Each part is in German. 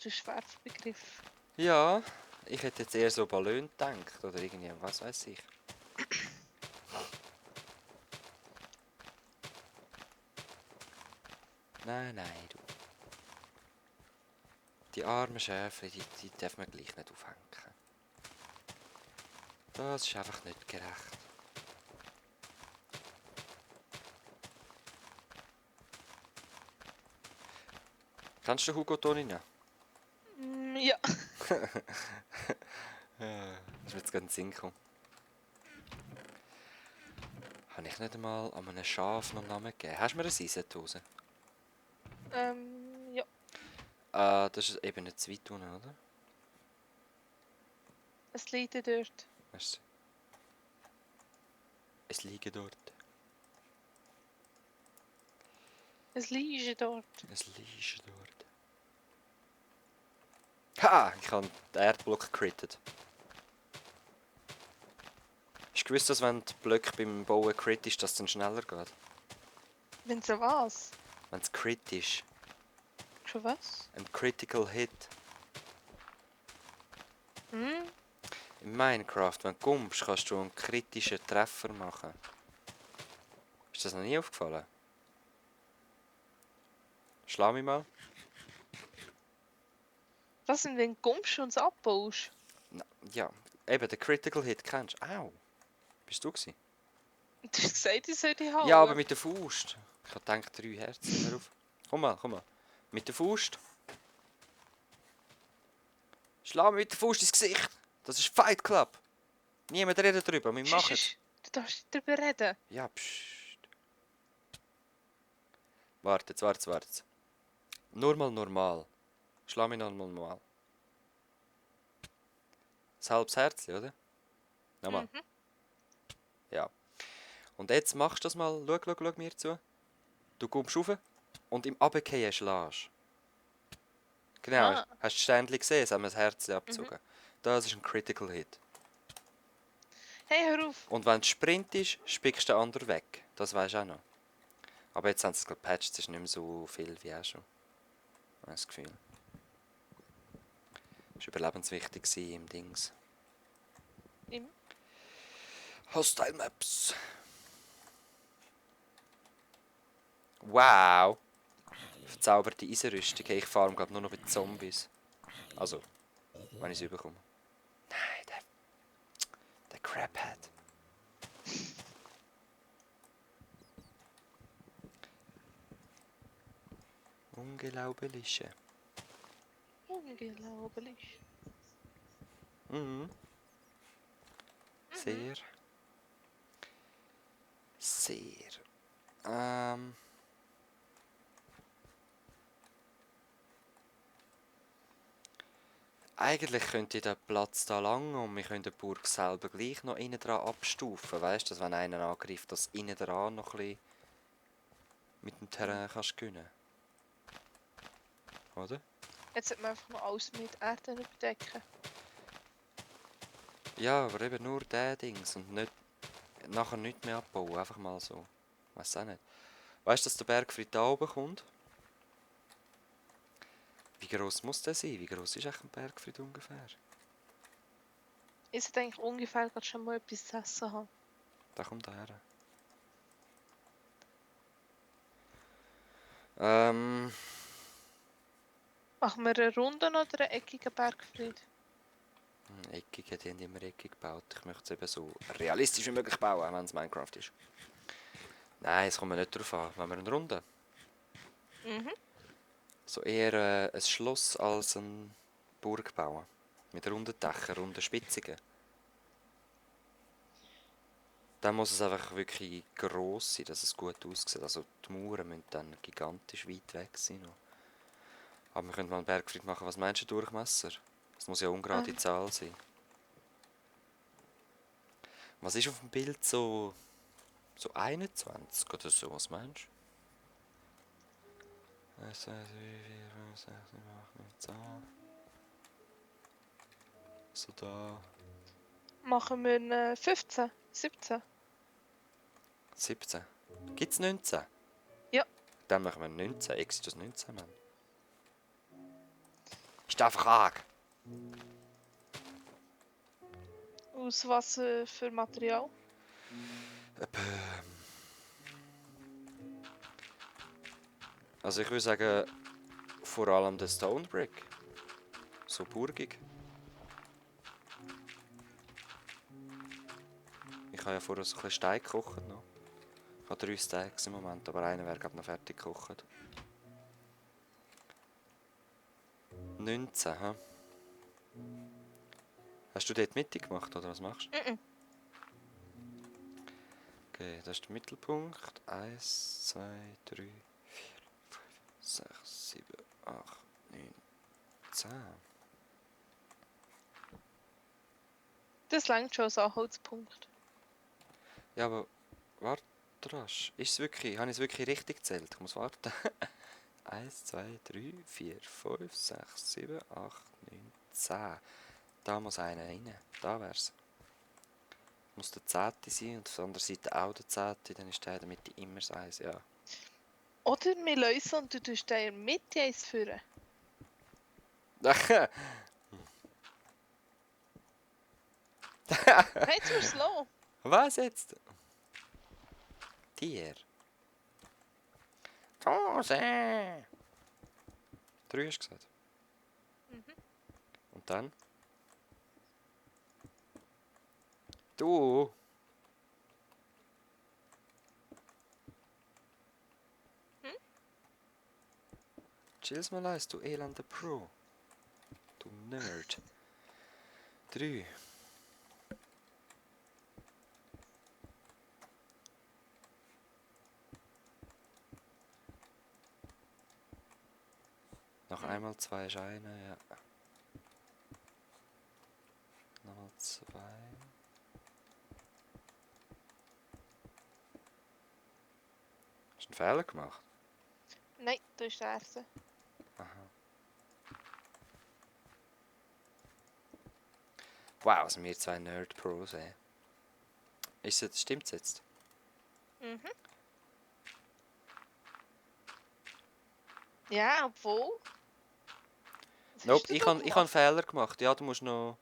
du Schwertbegriff? Ja, ich hätte jetzt eher so Ballon gedacht oder irgendwie, was weiß ich. Nein, nein, du. Die armen Schäfer, die darf man gleich nicht aufhängen. Das ist einfach nicht gerecht. Kennst du Hugo Tonina? Ja. Das ist mir jetzt gerade in den Sinn gekommen. Habe ich nicht einmal an einem Schaf noch einen Namen gegeben? Hast du mir eine Eisenhose? Ja. Das ist eben nicht zu weit unten, oder? Es liegt dort. Merci. Es liegt dort. Es liegt dort. Es liegt dort. Ha! Ich habe den Erdblock gecrittet. Hast du gewusst, dass wenn die Blöcke beim Bauen crit ist, dass es dann schneller geht? Wenn so was? Wenn es crit ist. Schon was? Ein Critical Hit. Hm? In Minecraft, wenn du kommst, kannst du einen kritischen Treffer machen. Ist das noch nie aufgefallen? Schlag mich mal. Was denn, wenn du kommst und es abbaust? Na, ja, eben, den Critical Hit kennst du. Au! Bist du gewesen? Du hast gesagt, ich soll dich hauen. Ja, aber mit der Faust. Ich habe gedacht, 3 Herzen. Hör auf. Komm mal, komm mal. Mit der Faust. Schlag mir mit der Faust ins Gesicht. Das ist Fight Club. Niemand redet darüber, wir machen es. Du darfst nicht darüber reden. Ja, pssst. Wartet, wartet, wartet. Nur mal normal. Schlag mich noch mal normal. Ein halbes Herzchen, oder? Nochmal. Mhm. Ja. Und jetzt machst du das mal. Schau mir zu. Du kommst rauf und im Abgehen schlägst. Genau, Ah. hast du das Ständchen gesehen? Es haben wir das Herzchen Mhm. abgezogen. Das ist ein Critical Hit. Hey, hör auf. Und wenn du sprintest, spickst du den anderen weg. Das weisst du auch noch. Aber jetzt haben sie es gepatcht, es ist nicht mehr so viel wie auch schon. Ich habe das Gefühl. Das war überlebenswichtig im Dings. Im Hostile Maps. Wow! Verzauberte Eisenrüstung. Hey, ich fahre glaube nur noch mit Zombies. Also, wenn ich es überkomme. Nein, der Crabhead. Unglaublich. Unglaublich. Mhm. Sehr. Sehr. Eigentlich könnte der Platz da lang und wir können die Burg selber gleich noch innen dran abstufen. Weißt du, dass wenn einer angreift, dass innen dran noch ein bisschen mit dem Terrain kannst gewinnen. Oder? Jetzt sollte man einfach noch alles mit Erde überdecken. Ja, aber eben nur der Dings und nicht, nachher nichts mehr abbauen. Einfach mal so. Weiß auch nicht. Weißt du, dass der Bergfried da oben kommt? Wie gross muss der sein? Wie gross ist echt ein Bergfried ungefähr? Ich sollte eigentlich ungefähr gerade schon mal etwas zu essen haben. Da kommt er her. Machen wir eine Runde oder einen eckigen Bergfried? Eckig, die haben immer eckig gebaut. Ich möchte es eben so realistisch wie möglich bauen, wenn es Minecraft ist. Nein, es kommt mir nicht darauf an. Wenn wir eine Runde. Mhm. So eher ein Schloss als eine Burg bauen. Mit runden Dächern, runden Spitzungen. Dann muss es einfach wirklich gross sein, dass es gut aussieht. Also die Mauern müssen dann gigantisch weit weg sein. Aber wir können mal einen Bergfried machen. Was meinst du, Durchmesser? Das muss ja ungerade Zahl sein. Was ist auf dem Bild so 21 oder so? Was meinst du? 1, 2, 3, 4, 5, 6, 7, 8, 9, 10. So da. Machen wir einen 15, 17. 17. Gibt es 19? Ja. Dann machen wir 19. Exit das 19, Mann. Ist einfach arg. Aus was für Material? Also ich würde sagen, vor allem der Stone Brick. So burgig. Ich habe ja vorher so ein bisschen Stein gekocht noch. Ich habe 3 Steaks im Moment, aber einer wäre gerade noch fertig gekocht. 19, hä? Hast du dort Mitte gemacht, oder was machst du? Mhm. Okay, das ist der Mittelpunkt. 1, 2, 3, 4, 5, 6, 7, 8, 9, 10. Das reicht schon als Anhaltspunkt. Ja, aber warte rasch. Ist es wirklich, habe ich es wirklich richtig gezählt? Ich muss warten. 1, 2, 3, 4, 5, 6, 7, 8, 9, 10. Da muss einer rein. Da wär's. Muss der 10. sein und auf der anderen Seite auch der 10. Dann ist der in der Mitte immer das 1, ja. Oder wir lösen und du tust da in der Mitte eins führen. Hey, zu slow. Was jetzt? Tier. Tose. 3 hast du gesagt. Mhm. Und dann? Du. Hm? Chill's mal leise, du elender Pro. Du Nerd. 3. Noch Mhm. einmal 2 Scheine, ja. Nochmal 2. Hast du einen Fehler gemacht? Nein, du bist der Erste. Aha. Wow, sind wir 2 Nerd-Pros, ey. Stimmt's jetzt? Mhm. Ja, obwohl. Was Nope, hast du ich da habe einen gemacht? Fehler gemacht. Ja, du musst noch...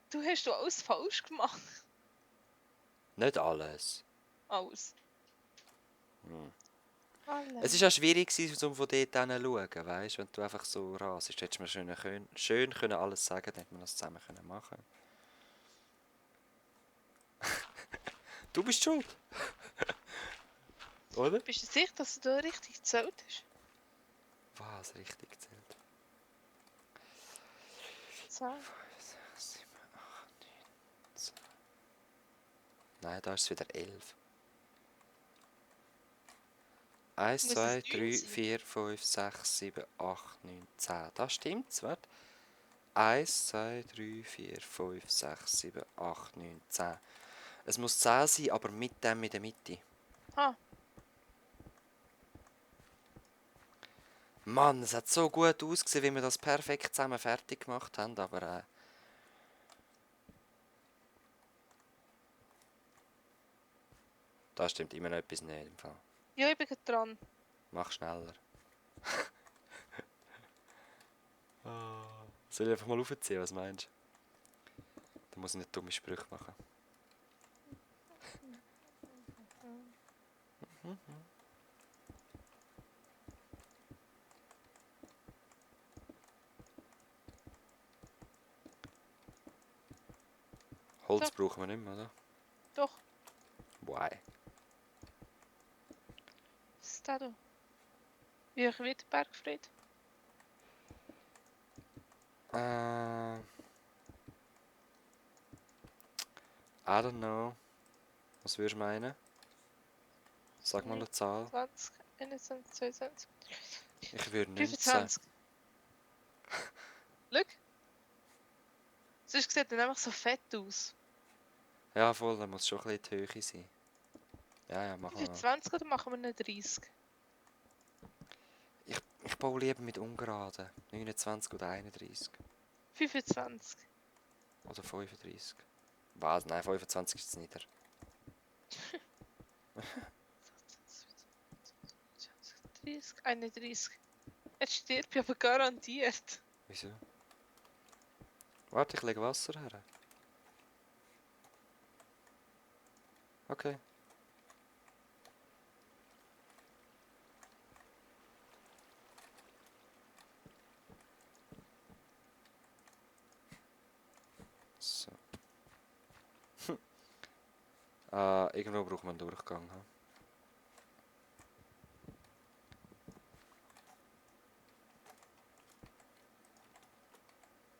Du hast doch alles falsch gemacht. Nicht alles. Alles. Hm. Es Alles. war ja schwierig, um von dort hin zu schauen, weißt du? Wenn du einfach so rasest, hättest du mir schön können alles sagen, dann hätten wir das zusammen können machen. Du bist schuld. Oder? Bist du sicher, dass du da richtig gezählt hast? Was? Richtig gezählt. 10. 5, 6, 7, 8, 9, 10. Nein, da ist es wieder 11. 1, Muss es 2, 9 3, sein? 4, 5, 6, 7, 8, 9, 10. Das stimmt, warte. 1, 2, 3, 4, 5, 6, 7, 8, 9, 10. Es muss 10 sein, aber mit dem in der Mitte. Ah, Mann, es hat so gut ausgesehen, wie wir das perfekt zusammen fertig gemacht haben, aber da stimmt immer noch etwas nicht im Fall. ja, ich bin gerade dran. Mach schneller. Soll ich einfach mal aufziehen, was meinst du? Da muss ich nicht dumme Sprüche machen. Holz So. brauchen wir nicht mehr, oder? Doch, Why? was ist das da? Wie ich wieder Bergfried? I don't know. Was würdest du meinen? Sag mal eine Zahl. 20, 21, 22, Ich würde 19. 25. Schau. Sonst sieht er einfach so fett aus. Ja, voll, da muss schon ein bisschen die Höhe sein. Ja, machen wir mal. 25 oder machen wir eine 30? Ich baue lieber mit ungeraden. 29 oder 31. 25. Oder 35. Was? Nein, 25 ist es nicht. 30, 31. Jetzt stirbt ich aber garantiert. Wieso? Warte, ich lege Wasser her. Okay. So. Irgendwo braucht man einen Durchgang. Hm?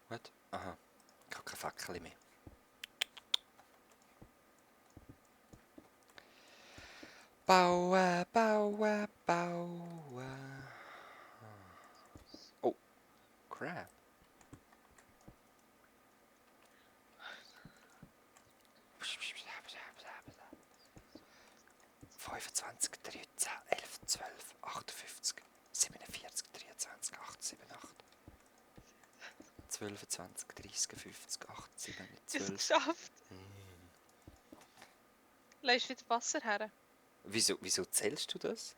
Was? Aha. Ich habe kein Fackel mehr. Bauen, bauen, bauen. Oh, crap. ...25, 13, 11, 12, 58, 47, 23, 8, 7, 8. 12, 20, 30, 50, 8, 7, Du hast 12. es geschafft. Lässt wieder Wasser her. Wieso zählst du das?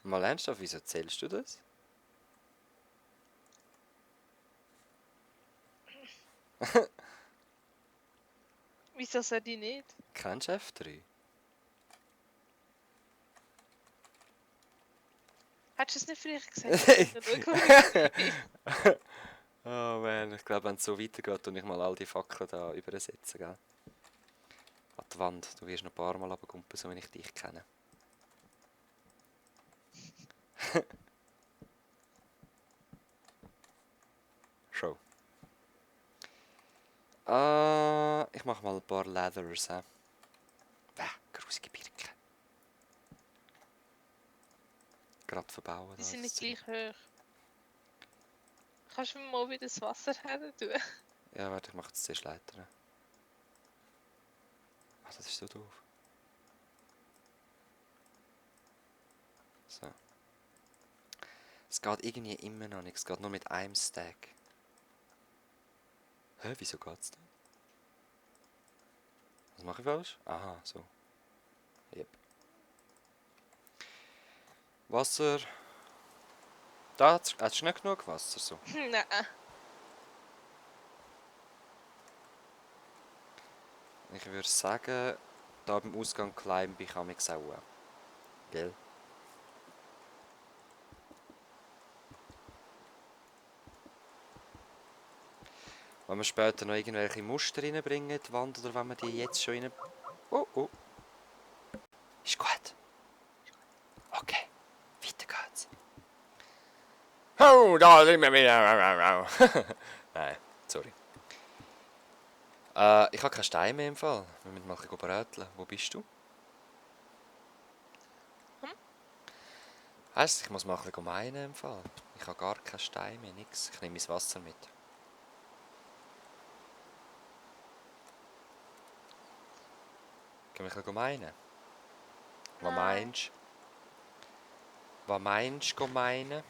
Mal ernsthaft, wieso zählst du das? Wieso soll ich nicht? Kennst du F3? Hättest du es nicht früher gesagt? Dann schau, wo ich bin. Oh man, ich glaube, wenn es so weitergeht und ich mal all die Fackeln da übersetzen, gell? An die Wand, du wirst noch ein paar Mal runterkumpen, so wie ich dich kenne. Schon. Ich mache mal ein paar Leathers, hä? Grusige Birke. Gerade verbauen. Die sind nicht gleich hoch. Kannst du mir mal wieder das Wasser her tun? Ja, warte, ich mache jetzt zuerst Leitern. Ah, das ist so doof. So. Es geht irgendwie immer noch nicht. Es geht nur mit einem Stack. Hä, wieso geht's denn? Was mache ich falsch? Aha, so. Yep. Wasser. Da hast du nicht genug Wasser, so. Nein. Ich würde sagen, da beim Ausgang climb ich am auch. Gell? Wenn wir später noch irgendwelche Muster reinbringen in die Wand oder wenn wir die jetzt schon rein... Oh, oh. Ist gut. Okay, weiter geht's. Oh, da sind wir wieder. Nein, sorry. Ich habe keinen Stein mehr im Fall. Wir müssen mal ein bisschen bräteln. Wo bist du? Heisst, ich muss mal ein bisschen meinen im Fall. Ich habe gar keinen Stein mehr, nix. Ich nehme mein Wasser mit. Gehen wir ein bisschen meinen? Was meinst du? Was meinst du, meinen?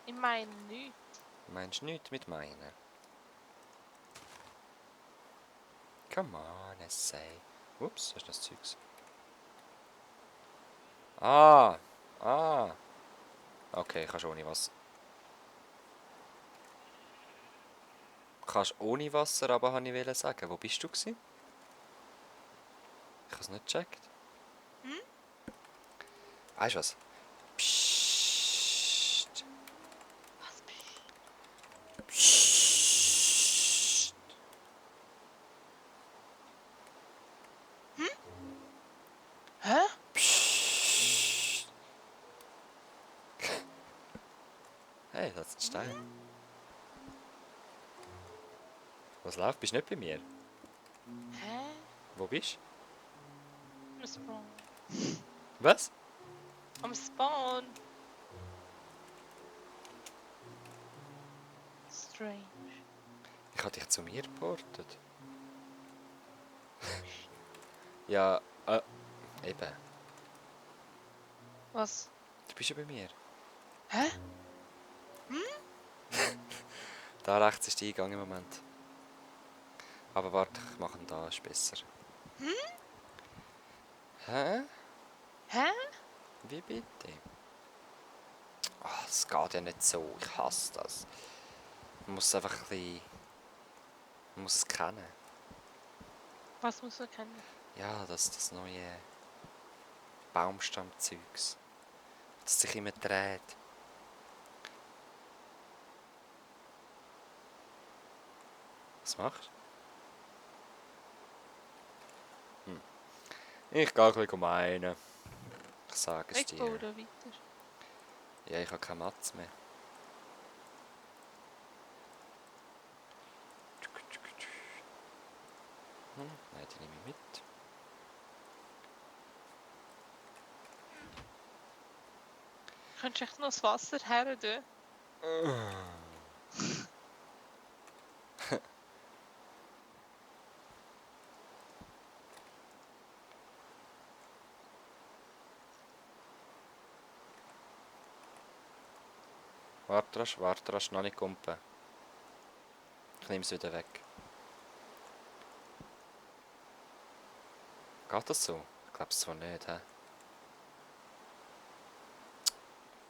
Ich meine nichts. Meinst du nichts mit meinen? Come on, I say. Ups, was ist das Zeugs? Ah! Okay, kannst ohne Wasser. Kannst ohne Wasser, aber wollte ich sagen. Wo bist du gewesen? Ich habe es nicht gecheckt. Weißt du was? Psst. Was bist Psst. du? Hä? Psst. Hey, das ist ein Stein. Was läuft? Bist du nicht bei mir? Hä? Wo bist Am Spawn. du? Was? Am Spawn. Strange. Ich habe dich zu mir geportet. Ja, eben. Was? Du bist ja bei mir. Hä? Da rechts ist der Eingang im Moment. Aber warte, ich mache ihn da, ist besser. Hä? Hä? Wie bitte? Es geht ja nicht so. Ich hasse das. Man muss einfach ein bisschen... Man muss es kennen. Was muss man kennen? Ja, das neue Baumstammzeugs. Das sich immer dreht. Was machst du? Ich gehe ein bisschen meinen. Ich sage es Ich baue dir. da weiter. Ja, ich habe keine Matz mehr. Nein, die nehme ich mit. Könntest du echt noch das Wasser her tun? Warte rasch, noch nicht kumpen. Ich nehme es wieder weg. Geht das so? Ich glaube es zwar nicht, hä?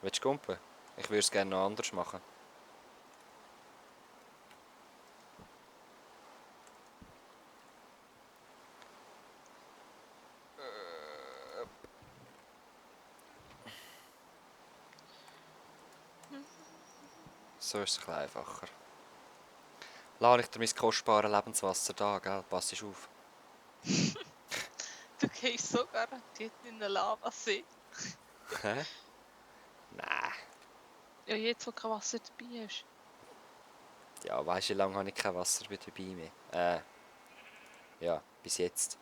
Willst du kumpen? Ich würde es gerne noch anders machen. So ist es ein bisschen einfacher. Lade ich dir mein kostbares Lebenswasser da, gell? Pass auf. Du gehst so garantiert in den Lavasee. Hä? Nein. Ja, jetzt, wo kein Wasser dabei ist. Ja, weißt du, wie lange habe ich kein Wasser mehr dabei mehr? Ja, bis jetzt.